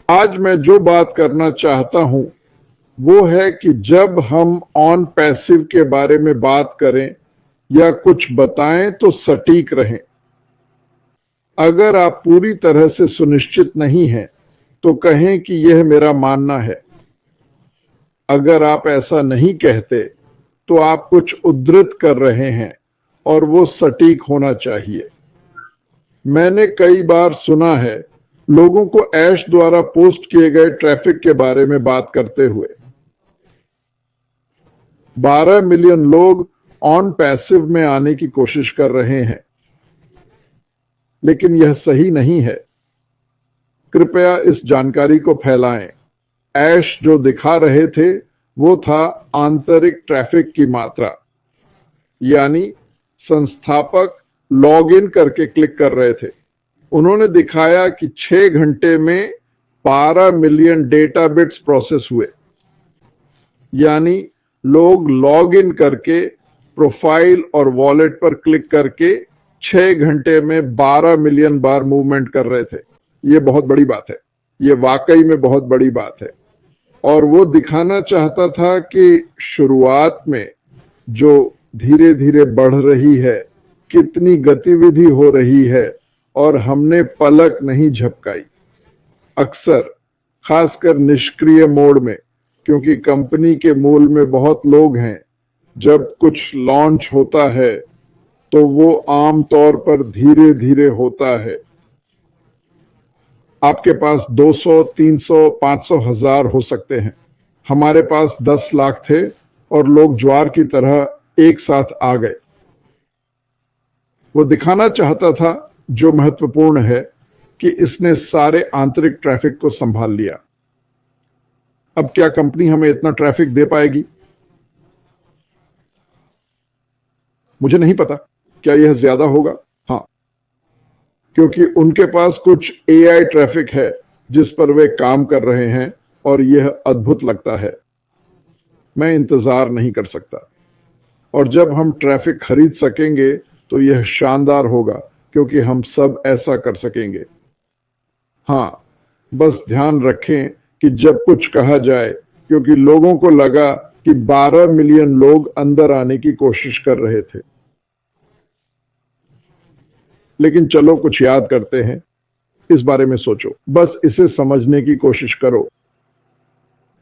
आज मैं जो बात करना चाहता हूं वो है कि जब हम ऑन पैसिव के बारे में बात करें या कुछ बताएं तो सटीक रहें। अगर आप पूरी तरह से सुनिश्चित नहीं हैं तो कहें कि यह मेरा मानना है। अगर आप ऐसा नहीं कहते तो आप कुछ उद्धृत कर रहे हैं और वो सटीक होना चाहिए। मैंने कई बार सुना है लोगों को ऐश द्वारा पोस्ट किए गए ट्रैफिक के बारे में बात करते हुए। 12 मिलियन लोग ऑन पैसिव में आने की कोशिश कर रहे हैं, लेकिन यह सही नहीं है। कृपया इस जानकारी को फैलाएं। ऐश जो दिखा रहे थे वो था आंतरिक ट्रैफिक की मात्रा, यानी संस्थापक लॉग इन करके क्लिक कर रहे थे। उन्होंने दिखाया कि 6 घंटे में 12 मिलियन डेटा बिट्स प्रोसेस हुए, यानी लोग लॉग इन करके प्रोफाइल और वॉलेट पर क्लिक करके 6 घंटे में 12 मिलियन बार मूवमेंट कर रहे थे। ये बहुत बड़ी बात है, ये वाकई में बहुत बड़ी बात है। और वो दिखाना चाहता था कि शुरुआत में जो धीरे धीरे बढ़ रही है, कितनी गतिविधि हो रही है और हमने पलक नहीं झपकाई। अक्सर खासकर निष्क्रिय मोड में, क्योंकि कंपनी के मूल में बहुत लोग हैं, जब कुछ लॉन्च होता है तो वो आम तौर पर धीरे धीरे होता है। आपके पास 200, 300, 500 हजार हो सकते हैं। हमारे पास 10 लाख थे और लोग ज्वार की तरह एक साथ आ गए। वो दिखाना चाहता था, जो महत्वपूर्ण है, कि इसने सारे आंतरिक ट्रैफिक को संभाल लिया। अब क्या कंपनी हमें इतना ट्रैफिक दे पाएगी? मुझे नहीं पता। क्या यह ज्यादा होगा? हाँ, क्योंकि उनके पास कुछ एआई ट्रैफिक है जिस पर वे काम कर रहे हैं और यह अद्भुत लगता है। मैं इंतजार नहीं कर सकता। और जब हम ट्रैफिक खरीद सकेंगे तो यह शानदार होगा, क्योंकि हम सब ऐसा कर सकेंगे। हाँ, बस ध्यान रखें कि जब कुछ कहा जाए, क्योंकि लोगों को लगा कि 12 मिलियन लोग अंदर आने की कोशिश कर रहे थे। लेकिन चलो कुछ याद करते हैं। इस बारे में सोचो, बस इसे समझने की कोशिश करो।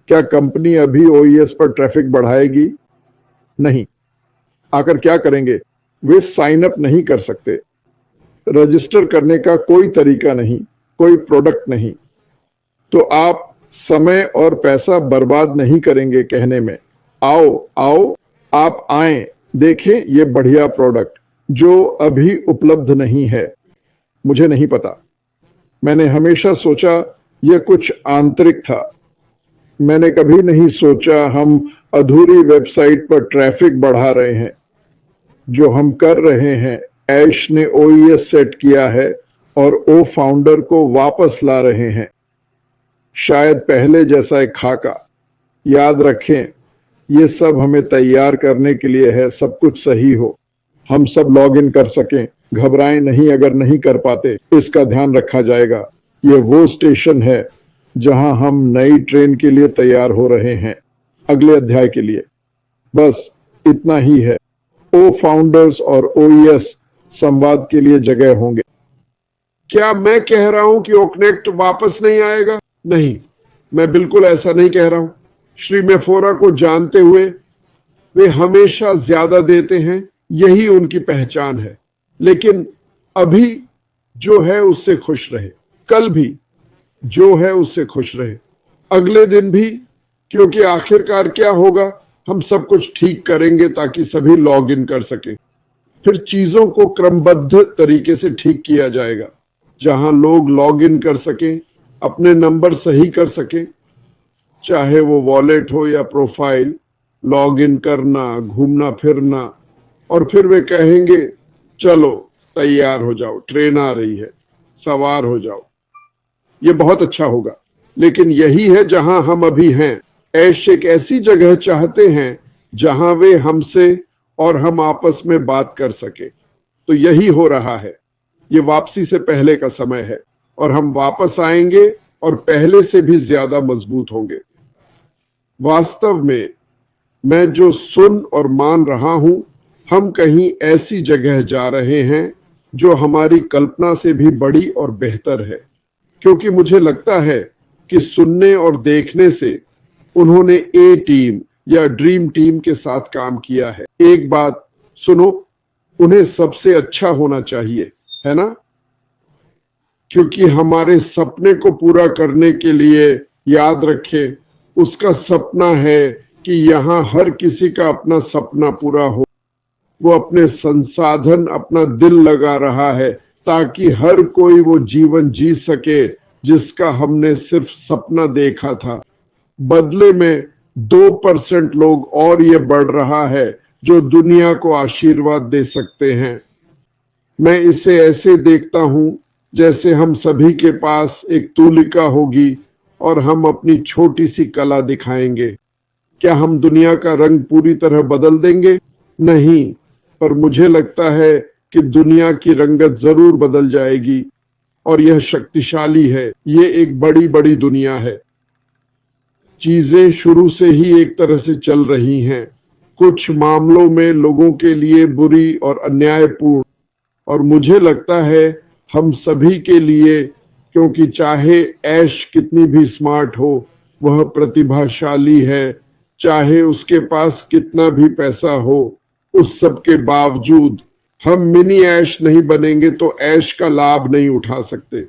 क्या कंपनी अभी ओईएस पर ट्रैफिक बढ़ाएगी? नहीं। आकर क्या करेंगे? वे साइन अप नहीं कर सकते, रजिस्टर करने का कोई तरीका नहीं, कोई प्रोडक्ट नहीं। तो आप समय और पैसा बर्बाद नहीं करेंगे कहने में, आओ आओ आप आएं, देखें ये बढ़िया प्रोडक्ट जो अभी उपलब्ध नहीं है। मुझे नहीं पता। मैंने हमेशा सोचा यह कुछ आंतरिक था। मैंने कभी नहीं सोचा हम अधूरी वेबसाइट पर ट्रैफिक बढ़ा रहे हैं। जो हम कर रहे हैं, ऐश ने ओईएस सेट किया है और ओ फाउंडर को वापस ला रहे हैं। शायद पहले जैसा एक खाका। याद रखें, ये सब हमें तैयार करने के लिए है, सब कुछ सही हो, हम सब लॉग इन कर सकें। घबराएं नहीं अगर नहीं कर पाते, इसका ध्यान रखा जाएगा। ये वो स्टेशन है जहां हम नई ट्रेन के लिए तैयार हो रहे हैं, अगले अध्याय के लिए। बस इतना ही है। ओ फाउंडर्स और ओईएस संवाद के लिए जगह होंगे। क्या मैं कह रहा हूं कि ओकनेक्ट वापस नहीं आएगा? नहीं, मैं बिल्कुल ऐसा नहीं कह रहा हूं। श्री मेफोरा को जानते हुए, वे हमेशा ज्यादा देते हैं, यही उनकी पहचान है। लेकिन अभी जो है उससे खुश रहे, कल भी जो है उससे खुश रहे, अगले दिन भी, क्योंकि आखिरकार क्या होगा, हम सब कुछ ठीक करेंगे ताकि सभी लॉग इन कर सके। फिर चीजों को क्रमबद्ध तरीके से ठीक किया जाएगा, जहां लोग लॉग इन कर सकें, अपने नंबर सही कर सकें, चाहे वो वॉलेट हो या प्रोफाइल। लॉग इन करना, घूमना फिरना, और फिर वे कहेंगे चलो तैयार हो जाओ, ट्रेन आ रही है, सवार हो जाओ। ये बहुत अच्छा होगा। लेकिन यही है जहां हम अभी हैं। ऐश एक ऐसी जगह चाहते हैं जहां वे हमसे और हम आपस में बात कर सके। तो यही हो रहा है। ये वापसी से पहले का समय है और हम वापस आएंगे और पहले से भी ज्यादा मजबूत होंगे। वास्तव में मैं जो सुन और मान रहा हूं, हम कहीं ऐसी जगह जा रहे हैं जो हमारी कल्पना से भी बड़ी और बेहतर है, क्योंकि मुझे लगता है कि सुनने और देखने से उन्होंने ए टीम या ड्रीम टीम के साथ काम किया है। एक बात सुनो, उन्हें सबसे अच्छा होना चाहिए, है ना? क्योंकि हमारे सपने को पूरा करने के लिए, याद रखें, उसका सपना है कि यहाँ हर किसी का अपना सपना पूरा हो। वो अपने संसाधन, अपना दिल लगा रहा है ताकि हर कोई वो जीवन जी सके जिसका हमने सिर्फ सपना देखा था। बदले में 2% लोग और ये बढ़ रहा है जो दुनिया को आशीर्वाद दे सकते हैं। मैं इसे ऐसे देखता हूं जैसे हम सभी के पास एक तूलिका होगी और हम अपनी छोटी सी कला दिखाएंगे। क्या हम दुनिया का रंग पूरी तरह बदल देंगे? नहीं, पर मुझे लगता है कि दुनिया की रंगत जरूर बदल जाएगी और यह शक्तिशाली है। ये एक बड़ी बड़ी दुनिया है। चीजें शुरू से ही एक तरह से चल रही हैं, कुछ मामलों में लोगों के लिए बुरी और अन्यायपूर्ण, और मुझे लगता है हम सभी के लिए, क्योंकि चाहे ऐश कितनी भी स्मार्ट हो, वह प्रतिभाशाली है, चाहे उसके पास कितना भी पैसा हो, उस सब के बावजूद हम मिनी ऐश नहीं बनेंगे तो ऐश का लाभ नहीं उठा सकते।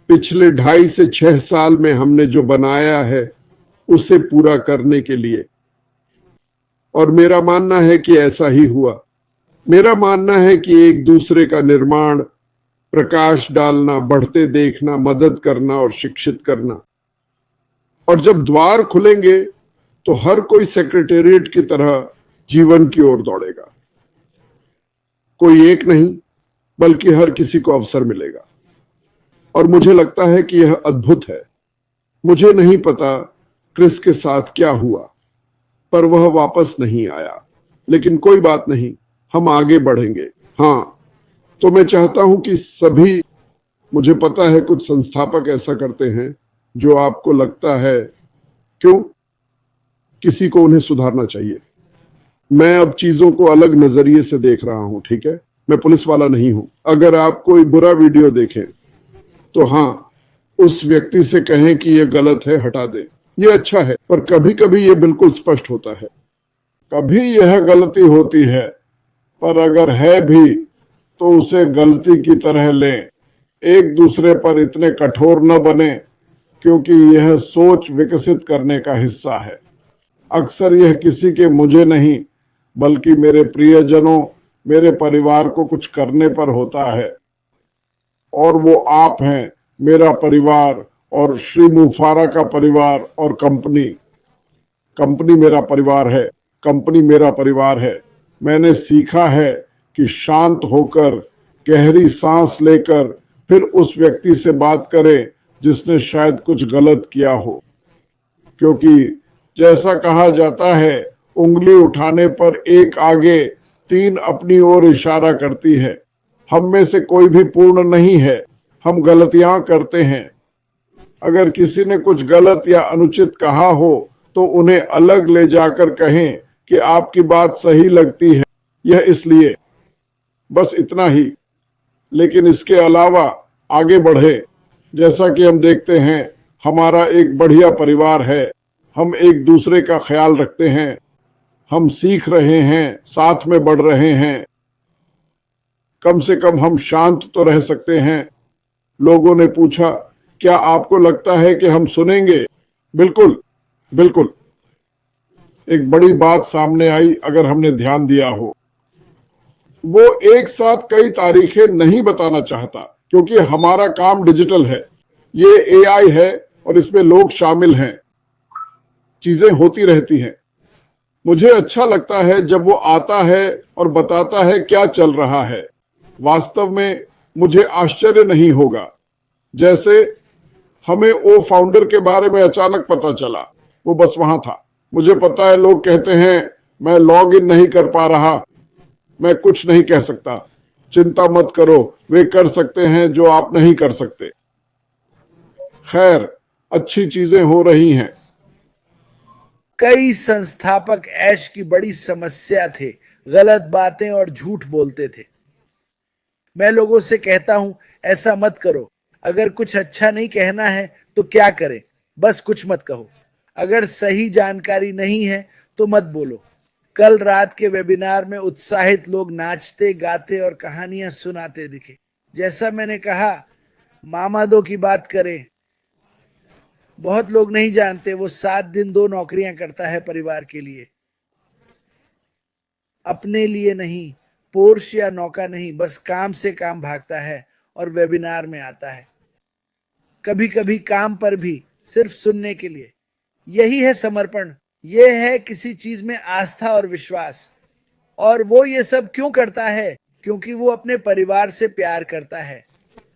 पिछले 2.5 से 6 साल में हमने जो बनाया है उसे पूरा करने के लिए, और मेरा मानना है कि ऐसा ही हुआ। मेरा मानना है कि एक दूसरे का निर्माण, प्रकाश डालना, बढ़ते देखना, मदद करना और शिक्षित करना। और जब द्वार खुलेंगे तो हर कोई सेक्रेटेरिएट की तरह जीवन की ओर दौड़ेगा। कोई एक नहीं, बल्कि हर किसी को अवसर मिलेगा, और मुझे लगता है कि यह अद्भुत है। मुझे नहीं पता क्रिस के साथ क्या हुआ, पर वह वापस नहीं आया, लेकिन कोई बात नहीं, हम आगे बढ़ेंगे। हाँ, तो मैं चाहता हूं कि सभी, मुझे पता है कुछ संस्थापक ऐसा करते हैं जो आपको लगता है, क्यों? किसी को उन्हें सुधारना चाहिए। मैं अब चीजों को अलग नजरिए से देख रहा हूं, ठीक है? मैं पुलिस वाला नहीं हूं। अगर आप कोई बुरा वीडियो देखें तो हाँ, उस व्यक्ति से कहें कि यह गलत है, हटा दे। ये अच्छा है, पर कभी कभी ये बिल्कुल स्पष्ट होता है। कभी यह गलती होती है, पर अगर है भी तो उसे गलती की तरह लें। एक दूसरे पर इतने कठोर न बने, क्योंकि यह सोच विकसित करने का हिस्सा है। अक्सर यह किसी के मुझे नहीं, बल्कि मेरे प्रियजनों, मेरे परिवार को कुछ करने पर होता है, और वो आप हैं, मेरा परिवार और श्री मुफारा का परिवार और कंपनी। कंपनी मेरा परिवार है, कंपनी मेरा परिवार है। मैंने सीखा है कि शांत होकर, गहरी सांस लेकर फिर उस व्यक्ति से बात करें जिसने शायद कुछ गलत किया हो, क्योंकि जैसा कहा जाता है, उंगली उठाने पर एक आगे, 3 अपनी ओर इशारा करती है। हम में से कोई भी पूर्ण नहीं है, हम गलतियां करते हैं। अगर किसी ने कुछ गलत या अनुचित कहा हो तो उन्हें अलग ले जाकर कहें कि आपकी बात सही लगती है, यह इसलिए, बस इतना ही। लेकिन इसके अलावा आगे बढ़े। जैसा कि हम देखते हैं, हमारा एक बढ़िया परिवार है, हम एक दूसरे का ख्याल रखते हैं, हम सीख रहे हैं, साथ में बढ़ रहे हैं। कम से कम हम शांत तो रह सकते हैं। लोगों ने पूछा, क्या आपको लगता है कि हम सुनेंगे? बिल्कुल, बिल्कुल। एक बड़ी बात सामने आई अगर हमने ध्यान दिया हो। वो एक साथ कई तारीखें नहीं बताना चाहता, क्योंकि हमारा काम डिजिटल है, ये एआई है और इसमें लोग शामिल हैं, चीजें होती रहती हैं। मुझे अच्छा लगता है जब वो आता है और बताता है क्या चल रहा है। वास्तव में मुझे आश्चर्य नहीं होगा। जैसे हमें ओ फाउंडर के बारे में अचानक पता चला, वो बस वहां था। मुझे पता है लोग कहते हैं मैं लॉग इन नहीं कर पा रहा, मैं कुछ नहीं कह सकता। चिंता मत करो, वे कर सकते हैं जो आप नहीं कर सकते। खैर, अच्छी चीजें हो रही हैं। कई संस्थापक ऐश की बड़ी समस्या थे, गलत बातें और झूठ बोलते थे। मैं लोगों से कहता हूं, ऐसा मत करो। अगर कुछ अच्छा नहीं कहना है तो क्या करें, बस कुछ मत कहो। अगर सही जानकारी नहीं है तो मत बोलो। कल रात के वेबिनार में उत्साहित लोग नाचते गाते और कहानियां सुनाते दिखे। जैसा मैंने कहा, मामादो की बात करें, बहुत लोग नहीं जानते वो 7 दिन 2 नौकरियां करता है परिवार के लिए। अपने लिए नहीं, पोर्श या नौका नहीं, बस काम से काम भागता है और वेबिनार में आता है। कभी कभी काम पर भी, सिर्फ सुनने के लिए। यही है समर्पण। यह है किसी चीज में आस्था और विश्वास। और वो ये सब क्यों करता है? क्योंकि वो अपने परिवार से प्यार करता है।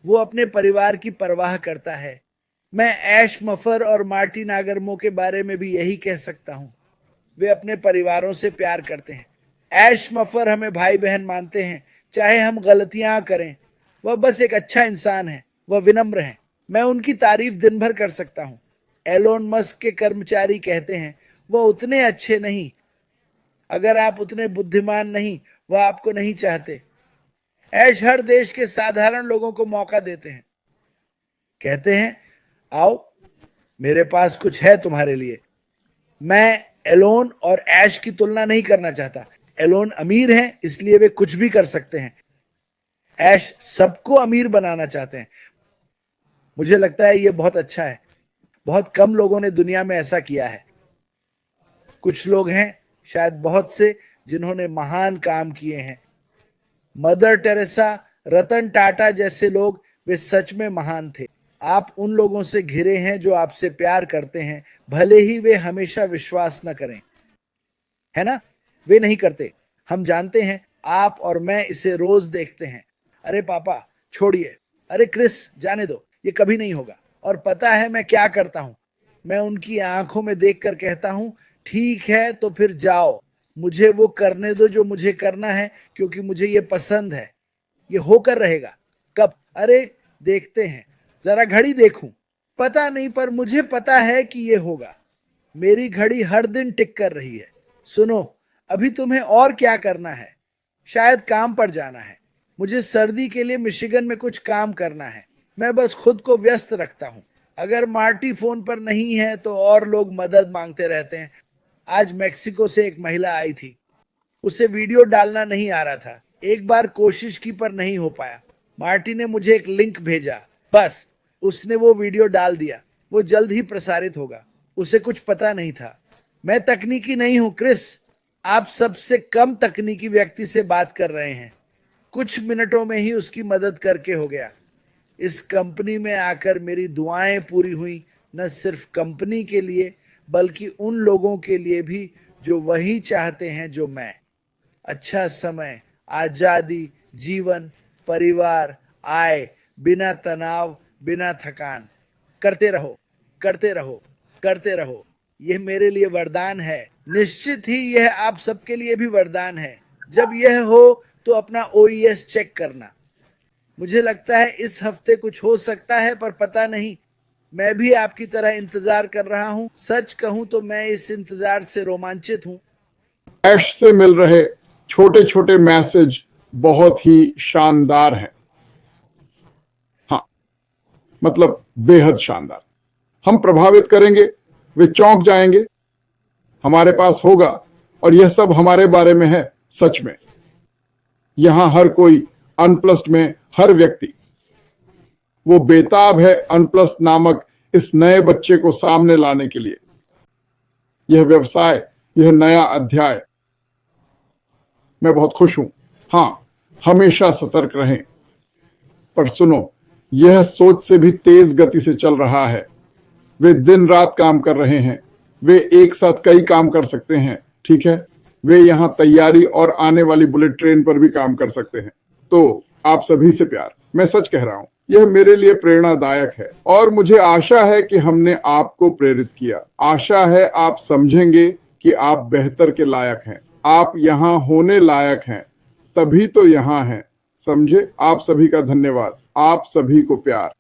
वो अपने परिवार की परवाह करता है। मैं ऐश मफर और मार्टी नागरमो के बारे में भी यही कह सकता हूं। वे अपने परिवारों से प्यार करते हैं। ऐश मफर हमें भाई बहन मानते हैं, चाहे हम गलतियां करें। वह बस एक अच्छा इंसान है। वह विनम्र है। मैं उनकी तारीफ दिन भर कर सकता हूं। एलोन मस्क के कर्मचारी कहते हैं, वह उतने अच्छे नहीं। अगर आप उतने बुद्धिमान नहीं, वह आपको नहीं चाहते। ऐश हर देश के साधारण लोगों को मौका देते हैं। कहते हैं, आओ, मेरे पास कुछ है तुम्हारे लिए। मैं एलोन और ऐश की तुलना नहीं करना चाहता। एलोन अमीर हैं, इसलिए वे कुछ भी कर सकते हैं। ऐश सबको अमीर बनाना चाहते हैं। मुझे लगता है यह बहुत अच्छा है। बहुत कम लोगों ने दुनिया में ऐसा किया है। कुछ लोग हैं, शायद बहुत से, जिन्होंने महान काम किए हैं। मदर टेरेसा, रतन टाटा जैसे लोग, वे सच में महान थे। आप उन लोगों से घिरे हैं जो आपसे प्यार करते हैं, भले ही वे हमेशा विश्वास न करें। है ना? वे नहीं करते। हम जानते हैं, आप और मैं इसे रोज देखते हैं। अरे पापा, छोड़िए। अरे क्रिस, जाने दो, ये कभी नहीं होगा। और पता है मैं क्या करता हूं? मैं उनकी आंखों में देखकर कहता हूं, ठीक है तो फिर जाओ, मुझे वो करने दो जो मुझे करना है, क्योंकि मुझे ये पसंद है। ये होकर रहेगा। कब? अरे देखते हैं, जरा घड़ी देखूं। पता नहीं, पर मुझे पता है कि ये होगा। मेरी घड़ी हर दिन टिक कर रही है। सुनो, अभी तुम्हें और क्या करना है? शायद काम पर जाना है। मुझे सर्दी के लिए मिशिगन में कुछ काम करना है। मैं बस खुद को व्यस्त रखता हूं। अगर मार्टी फोन पर नहीं है तो और लोग मदद मांगते रहते हैं। आज मेक्सिको से एक महिला आई थी। उसे वीडियो डालना नहीं आ रहा था। एक बार कोशिश की पर नहीं हो पाया। मार्टी ने मुझे एक लिंक भेजा, बस उसने वो वीडियो डाल दिया। वो जल्द ही प्रसारित होगा। उसे कुछ पता नहीं था। मैं तकनीकी नहीं हूं क्रिस। आप सबसे कम तकनीकी व्यक्ति से बात कर रहे हैं। कुछ मिनटों में ही उसकी मदद करके हो गया। इस कंपनी में आकर मेरी दुआएं पूरी हुई, न सिर्फ कंपनी के लिए बल्कि उन लोगों के लिए भी जो वही चाहते हैं जो मैं। अच्छा समय, आजादी, जीवन, परिवार, आय, बिना तनाव, बिना थकान। करते रहो, करते रहो, करते रहो। यह मेरे लिए वरदान है। निश्चित ही यह आप सबके लिए भी वरदान है। जब यह हो तो अपना OES चेक करना। मुझे लगता है इस हफ्ते कुछ हो सकता है, पर पता नहीं। मैं भी आपकी तरह इंतजार कर रहा हूं। सच कहूं तो मैं इस इंतजार से रोमांचित हूं। ऐश से मिल रहे छोटे छोटे मैसेज बहुत ही शानदार हैं। हाँ, मतलब बेहद शानदार। हम प्रभावित करेंगे, वे चौंक जाएंगे। हमारे पास होगा, और यह सब हमारे बारे में है। सच में यहां हर कोई, अनप्लस्ड में हर व्यक्ति, वो बेताब है अनप्लस्ड नामक इस नए बच्चे को सामने लाने के लिए। यह व्यवसाय, यह नया अध्याय। मैं बहुत खुश हूं। हां, हमेशा सतर्क रहें। पर सुनो, यह सोच से भी तेज गति से चल रहा है। वे दिन रात काम कर रहे हैं। वे एक साथ कई काम कर सकते हैं। ठीक है, वे यहां तैयारी और आने वाली बुलेट ट्रेन पर भी काम कर सकते हैं। तो आप सभी से प्यार। मैं सच कह रहा हूं, यह मेरे लिए प्रेरणादायक है, और मुझे आशा है कि हमने आपको प्रेरित किया। आशा है आप समझेंगे कि आप बेहतर के लायक हैं। आप यहां होने लायक हैं, तभी तो यहां हैं। समझे? आप सभी का धन्यवाद। आप सभी को प्यार।